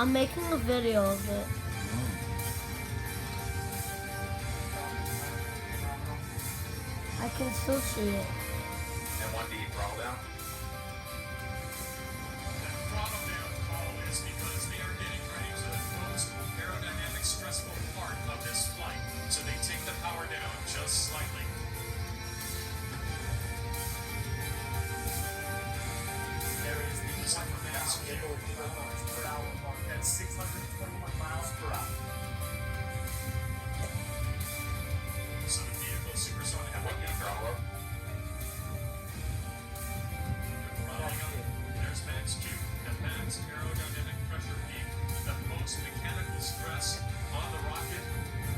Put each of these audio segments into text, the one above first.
I'm making a video of it. I can still see it. And one D throttle down. That throttle down call is because they are getting ready to the most aerodynamic stressful part of this flight. So they take the power down just slightly. There is the 1,000 kilometers per hour mark. That's 621 miles per hour. So the vehicle supersonic And one D throttle up. throttling up. There's max Q, the max aerodynamic pressure peak, the most mechanical stress on the rocket.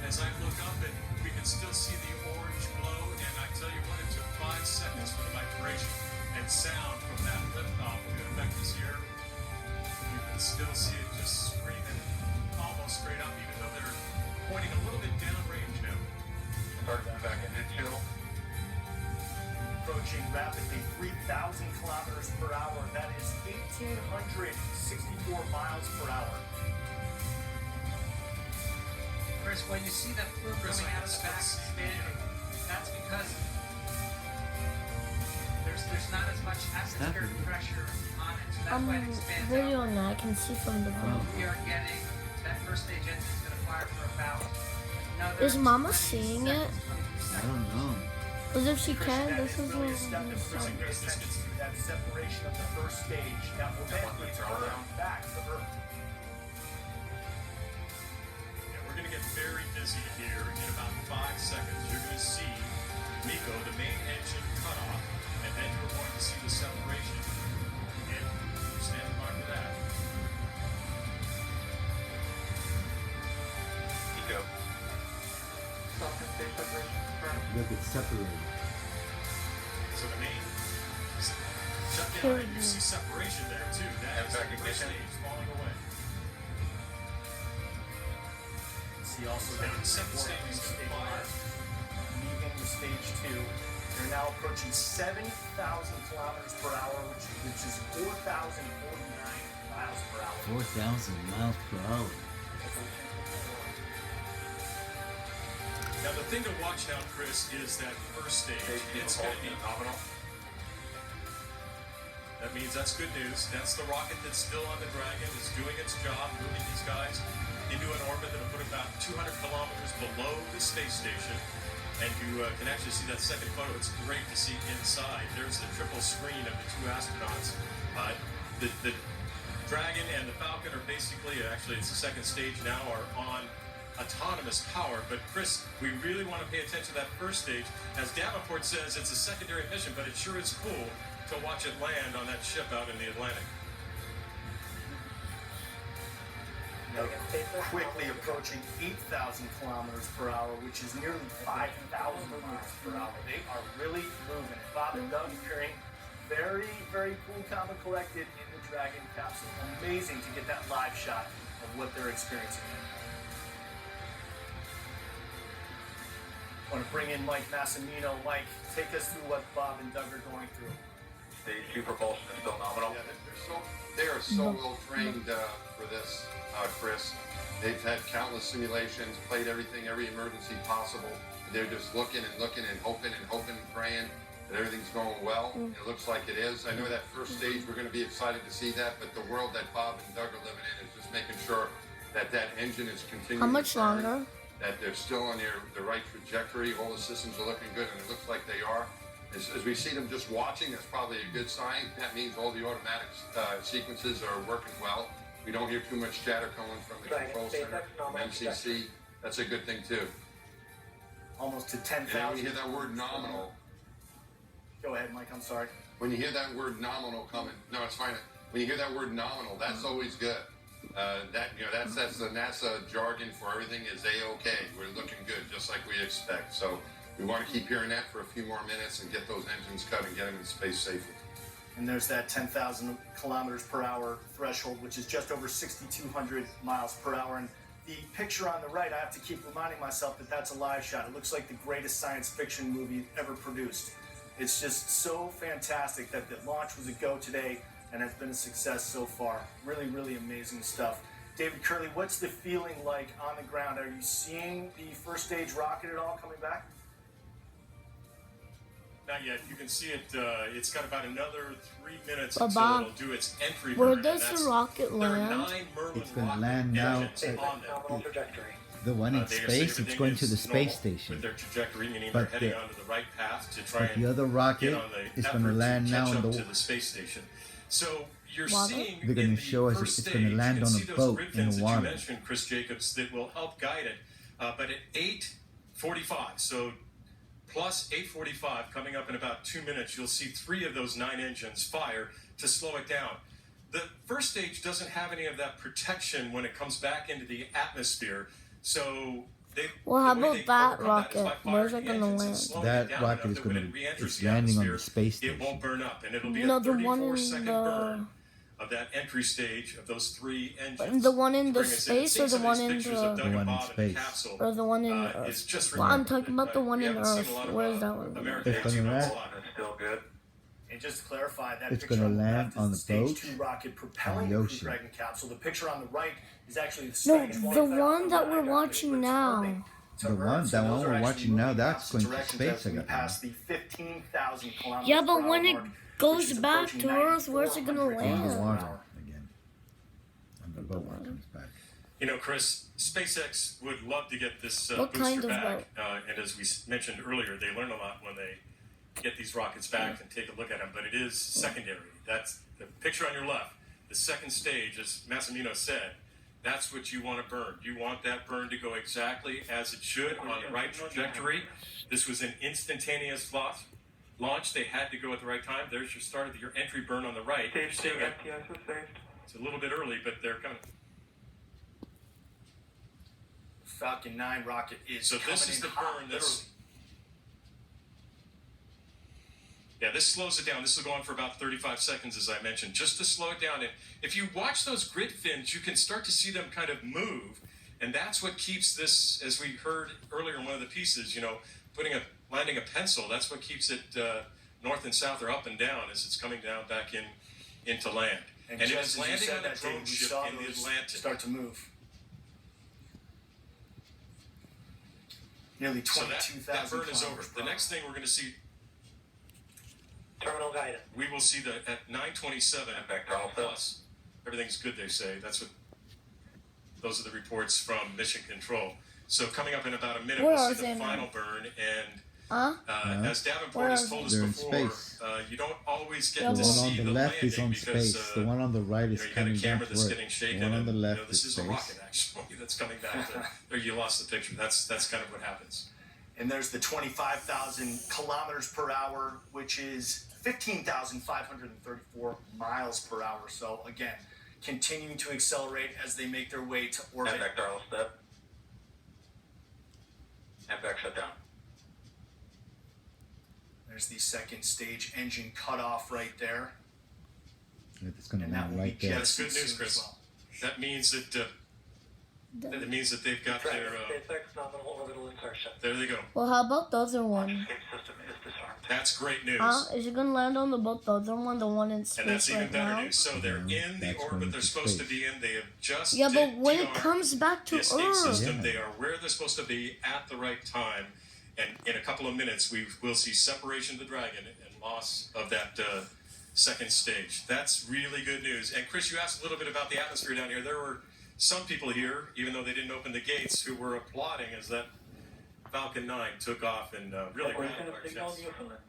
As I look up and we can still see the orange glow, and I tell you what, it took 5 seconds for the vibration and sound from that liftoff to affect this here. You can still see it just screaming almost straight up, even though they're pointing a little bit downrange now. Start that back in chill. Approaching rapidly 3,000 kilometers per hour. That is 1,864 miles per hour. Chris, when you see that plume coming out of the back expanding, that's because there's not as much atmospheric pressure on it, so that's why it expands Video out. now. I can see from the phone. We are getting that first stage engine is going to fire for about another Is Mama 20 seeing it? seconds. I don't know. Because if she can, That this is is really what a step I'm that's gonna really say. good attention to that separation of the first stage that will then return back to Earth. Yeah, we're going to get very busy here in about 5 seconds. You're going to see MECO, the main engine cut off, and then you're going to see the separation. And stand by for that. Eco. Look, it's separated. So the main shutdown, and you see separation there too. That is the first Recognition. stage falling away. See also Now that the second stage is going to fire. leaving the stage 2. You're now approaching 70,000 kilometers per hour, which is 4,049 miles per hour. 4,000 miles per hour. Now the thing to watch now, Chris, is that first stage. It's going to be nominal. That means that's good news. That's the rocket that's still on the Dragon, is doing its job, moving these guys into an orbit that'll put about 200 kilometers below the space station. And you can actually see that second photo. It's great to see inside. There's the triple screen of the two astronauts. The Dragon and the Falcon are basically, actually it's the second stage now, are on autonomous power. But Chris, we really want to pay attention to that first stage. As Davenport says, it's a secondary mission, but it sure is cool to watch it land on that ship out in the Atlantic. Now, quickly approaching 8,000 kilometers per hour, which is nearly 5,000 miles per hour. They are really moving it. Bob and Doug appearing very, very cool, calm, and collected in the Dragon capsule. Amazing to get that live shot of what they're experiencing. I want to bring in Mike Massimino. Mike, take us through what Bob and Doug are going through. Stage 2 propulsion is still nominal. Yeah, they are so well trained for this, Chris. They've had countless simulations, played everything, every emergency possible. They're just looking and looking and hoping and praying that everything's going well. It looks like it is. I know that first stage, we're going to be excited to see that, but the world that Bob and Doug are living in is just making sure that that engine is continuing. How much to burn, longer? that they're still on the right trajectory. All the systems are looking good, and it looks like they are. As we see them just watching, that's probably a good sign. That means all the automatic sequences are working well. We don't hear too much chatter coming from the control center, from MCC. That's a good thing too. Almost to And then 10,000. when you hear that word nominal, Go ahead, Mike. I'm sorry. when you hear that word nominal coming, no, it's fine. When you hear that word nominal, that's always good. That's the NASA jargon for everything is A-OK. We're looking good, just like we expect. So we want to keep hearing that for a few more minutes and get those engines cut and get them in space safely. And there's that 10,000 kilometers per hour threshold, which is just over 6,200 miles per hour. And the picture on the right, I have to keep reminding myself that that's a live shot. It looks like the greatest science fiction movie ever produced. It's just so fantastic that the launch was a go today and has been a success so far. Really, really amazing stuff. David Curley, what's the feeling like on the ground? Are you seeing the first stage rocket at all coming back? Not yet. You can see it. It's got about another 3 minutes But until Bob, it'll do its entry where burn. and does that's- the rocket There are land? 9 Merlin It's gonna rocket land now engines at- on them. Nominal trajectory. The one in They say space, it's everything going to is the space normal station. with their trajectory, meaning But they're heading the- onto the right path to try But and the other get rocket on the is effort going to land catch now up on to the. the space station. So you're Water? seeing They're gonna in the show us first it's gonna stage, land you can on a see those boat grid in fins the that water. you mentioned, Chris Jacobs, that will help guide it. But at 8:45, so plus 8:45, coming up in about 2 minutes, you'll see 3 of those 9 engines fire to slow it down. The first stage doesn't have any of that protection when it comes back into the atmosphere, so they. Well, how the way about they that overcome that is by rocket? Where's firing it gonna the engines and land? slowing That it down rocket enough is that when gonna- it re-enters it's the landing on the atmosphere, space It station. won't burn up, and it'll be No, a the one 34-second in burn of that entry stage of those 3 engines. The one in to the bring us in. space Seeing or the some of one these in pictures the- of Doug The and one in Bob in the space. capsule, Or the one in is Earth? just Well, I'm remarkable. talking about the one We in haven't seen Earth. a lot of, Where's that one? American It's gonna action land- robots. It's still good. And just to clarify, that It's picture gonna on the land left on is the the boat stage 2 rocket propelling on the the Crew ocean. Dragon capsule. The picture on the right is actually the No, stage the 1 one that we're rocket watching returning now. to The Earth. one- So that those one are we're actually watching now, moving that's opposite going to directions space, as we I got pass the 15,000 kilometers Yeah, per but hour when it mark, goes which is back approaching to Earth, where's it gonna 9,400 In the land? kilometers per water hour. again. And the boat comes back. You know, Chris, SpaceX would love to get this What booster kind of back. And as we mentioned earlier, they learn a lot when they get these rockets back and take a look at them. But it is secondary. That's the picture on your left. The second stage, as Massimino said, that's what you want to burn. You want that burn to go exactly as it should on the right trajectory. This was an instantaneous launch. They had to go at the right time. There's your start of your entry burn on the right. You're seeing it. It's a little bit early, but they're coming. Falcon 9 rocket is So coming this is in the hot, burn that's. literally. Yeah, this slows it down. This will go on for about 35 seconds, as I mentioned, just to slow it down. And if you watch those grid fins, you can start to see them kind of move. And that's what keeps this, as we heard earlier in one of the pieces, landing a pencil, that's what keeps it north and south or up and down as it's coming down back into land. And it just is as you landing said on a that, drone David, we ship saw in the those Atlantic. start to move. Nearly So that 22,000 burn is over. kilometers per The hour. next thing we're going to see, Terminal guidance. we will see that at 9:27 And back to Alpha. plus. Everything's good, they say. Those are the reports from Mission Control. So coming up in about a minute, Where we'll are see they the now? final burn. And Huh? as Davenport Where has are told us They're in before, space. you don't always get Yeah, The to but- one see on the the left landing is on because space. The one on the right is you got a coming camera down to that's Earth. getting shaken. The one on and, the left this is is a space. rocket actually that's coming back. There, you lost the picture. That's kind of what happens. And there's the 25,000 kilometers per hour, which is 15,534 miles per hour. So again, continuing to accelerate as they make their way to orbit. And back to Arlo step. And back shut down. There's the second stage engine cutoff right there. It's going to And that land will be right there. That's jettisoned good news, soon Chris. as well. That means that they've got their. SpaceX nominal orbital insertion. There they go. Well, how about the other one? Escape system is disarmed. That's great news. Is it gonna land on the boat? The other one, the one in space And that's even right better now? news. So they're in the That's orbit going they're to supposed to space. be in. They have just Yeah, but when it DR'd comes back to the escape Earth, system, Yeah. they are where they're supposed to be at the right time. And in a couple of minutes, we will see separation of the Dragon and loss of that second stage. That's really good news. And Chris, you asked a little bit about the atmosphere down here. There were some people here, even though they didn't open the gates, who were applauding as that Falcon 9 took off and really We're grabbed going our to signal chest. Newfoundland.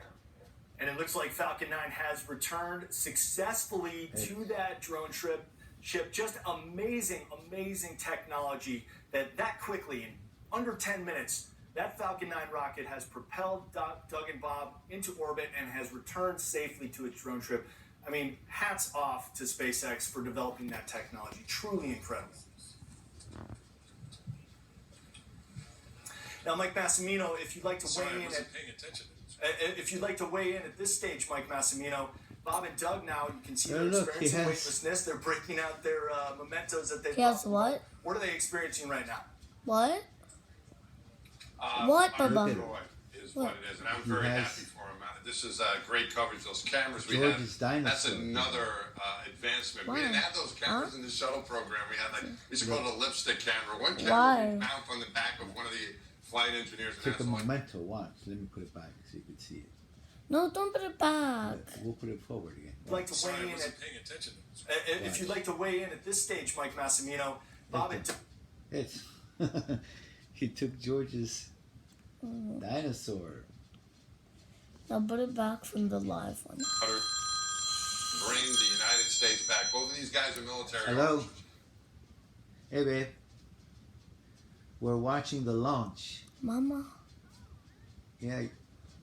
And it looks like Falcon 9 has returned successfully to that drone ship. Just amazing technology that quickly, in under 10 minutes, that Falcon 9 rocket has propelled Doug and Bob into orbit and has returned safely to its drone trip. I mean, hats off to SpaceX for developing that technology. Truly incredible. Now, Mike Massimino, if you'd like to Sorry, weigh I in wasn't at paying attention. if you'd like to weigh in at this stage, Mike Massimino, Bob and Doug now, you can see Oh, they're look, he experiencing has- weightlessness. They're breaking out their mementos that they've He has lost. what? What are they experiencing right now? What? What, I'm Baba? enjoy is what it is, and I'm He very has- happy for him. this is great coverage. Those cameras we George's have, that's dinosaur. another advancement. Why? We didn't have those cameras in the shuttle program. We had we used to call it a lipstick camera. One camera Why? we found from the back of one of the flight engineers in Take a NASA. memento. Watch. Let me put it back so you can see it. No, don't put it back. We'll put it forward again. I'd like to Sorry, weigh I in wasn't at, paying attention. if you'd like to weigh in at this stage, Mike Massimino. Bob, It's he took George's dinosaur. Now put it back from the live one. Bring the United States back. Both of these guys are military. Hello. officers. Hey, babe. We're watching the launch. Mama. Yeah.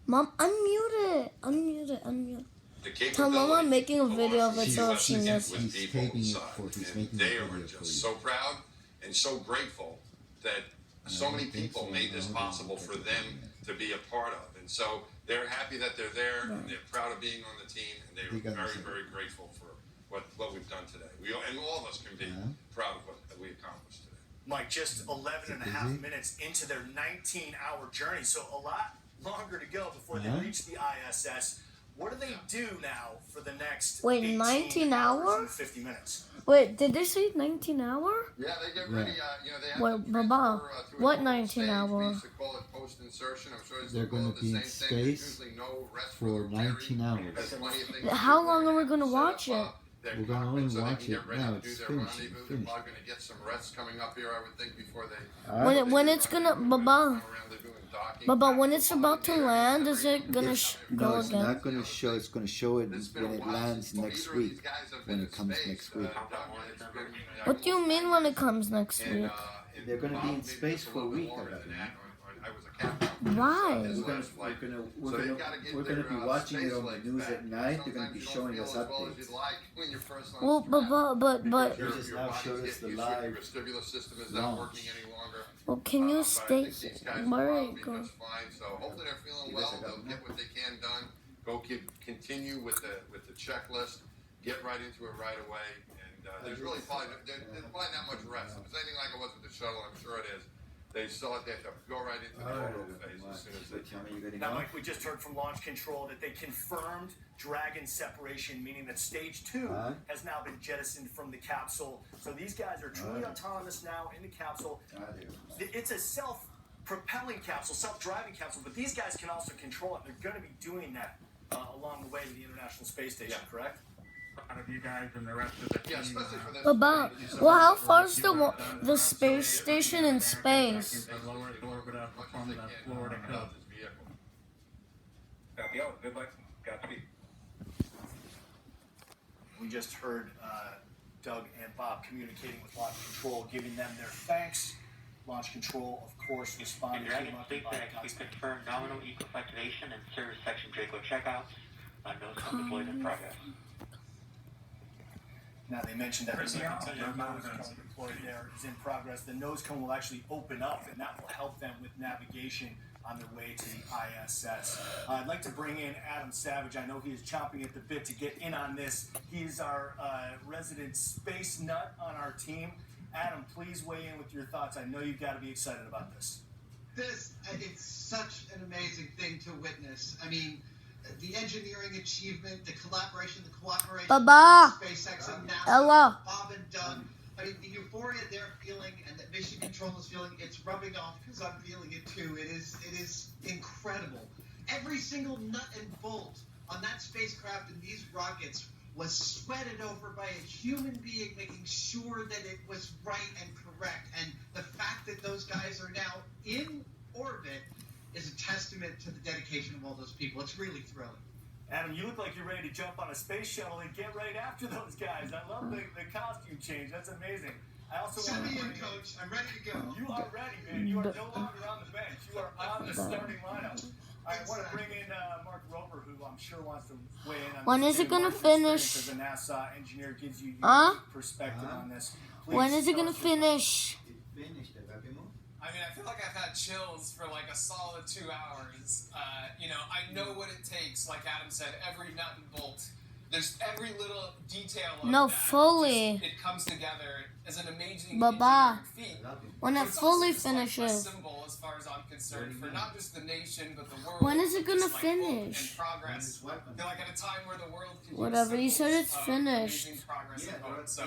Mom, unmute it. Unmute it. Unmute. The Tell Mama I'm capability making a to video of launch it the so US she knows. with He's people taping it inside. for- he's And making a they video are for just you. so proud and so grateful that so many people made this possible for them to be a part of. And so they're happy that they're there, and they're proud of being on the team, and they're You got very, it. very grateful for what we've done today. And all of us can be proud of what we accomplished today. Mike, just 11 and a half Busy? minutes into their 19-hour journey, so a lot longer to go before they Uh-huh. reach the ISS. What do they do now for the next Wait, 18 19 hours hours? and 50 minutes? Wait, did they say 19 hour? Yeah, they get ready. They have Well, to Baba, transfer, through a what couple 19 stages. hour? We used to call it post-insertion. I'm sure they They're still call gonna it the be in same thing. There's space usually no rest for the carry. 19 hours. There's plenty of things How to do. long are we gonna Set watch up, it? their We're gonna only cockpit so they watch can it get ready now. to do It's their finished. rendezvous. They're Finished. probably going to get some rest coming up here, I would think, before they. When it's gonna, Baba, rendezvous and docking. Baba, when it's about to land, is it gonna go No, it's again? not going to show. It's going to show it It's been when a it while lands since next either of these week. guys have when been it in comes space. next week. It's been, What do you mean when it comes next And, week? and They're gonna be in maybe space just for a little bit week, I longer reckon. than that, or I was a captain. Why? His We're gonna, last flight. we're gonna, So we're they've gonna, gotta get we're gonna their, be watching space it on the legs news back. at night. They're gonna be Sometimes you showing don't us feel as well as updates. you'd like when you're first on Well, strap. but, They just now body's showed us getting the used to it, live your vestibular system is not launch. working any longer. well, can you But I stay? think these guys will Where are probably you be going? just fine. So hopefully they're feeling You guys well. are They'll going get what they can done. Continue with the checklist. Get right into it right away. And there's really probably not much rest. If it's anything like it was with the shuttle, I'm sure it is. They still have to go right into the photo phase as soon as they Tell me you're getting Now, off? Mike, we just heard from Launch Control that they confirmed Dragon separation, meaning that stage 2 Alright. has now been jettisoned from the capsule. So these guys are truly autonomous now in the capsule. It's a self-propelling capsule, self-driving capsule, but these guys can also control it. They're going to be doing that along the way to the International Space Station, correct? Out of you guys and the rest of the team. Yeah, especially for this. Baba, well, how far is the space station in space? The lowest orbit up from the Florida coast. Copy out. Good luck. Godspeed. We just heard Doug and Bob communicating with Launch Control, giving them their thanks. Launch Control, of course, responding to Dragon them. Space we confirm nominal eco activation and service section Draco checkouts. Nose cone deployed in progress. Now they mentioned that Chris, the I can tell you nose about cone that. deployed there is in progress. The nose cone will actually open up, and that will help them with navigation on their way to the ISS. I'd like to bring in Adam Savage. I know he is chomping at the bit to get in on this. He's our resident space nut on our team. Adam, please weigh in with your thoughts. I know you've got to be excited about this. It's such an amazing thing to witness. I mean, the engineering achievement, the collaboration, the cooperation Baba. between SpaceX and NASA, Ella. Bob and Doug. I mean, the euphoria they're feeling and that Mission Control is feeling, it's rubbing off because I'm feeling it too. It is incredible. Every single nut and bolt on that spacecraft and these rockets was sweated over by a human being, making sure that it was right and correct. And the fact that those guys are now in orbit is a testament to the dedication of all those people. It's really thrilling. Adam, you look like you're ready to jump on a space shuttle and get right after those guys. I love the costume change. That's amazing. I also Send want me to in, bring Coach. I'm ready to go. You are ready, man. You are no longer on the bench. You are on the starting lineup. I want to bring in Mark Roper, who I'm sure wants to weigh in on When this. is it gonna Mark's experience finish? As a NASA engineer gives you Huh? unique perspective on this. When Please is it gonna start with- finish? I mean, I feel like I've had chills for like a solid 2 hours. I know what it takes. Like Adam said, every nut and bolt There's every little detail of No, that. fully. It comes together as an amazing Baba. engineering feat. When But it it's also fully just, like, a finishes. symbol, as far as I'm concerned, for not just the nation but the world. When is it gonna It's, like, hope finish? and progress. I feel like at a time where the world could use Whatever you said, symbols it's of finished. amazing progress and hope. So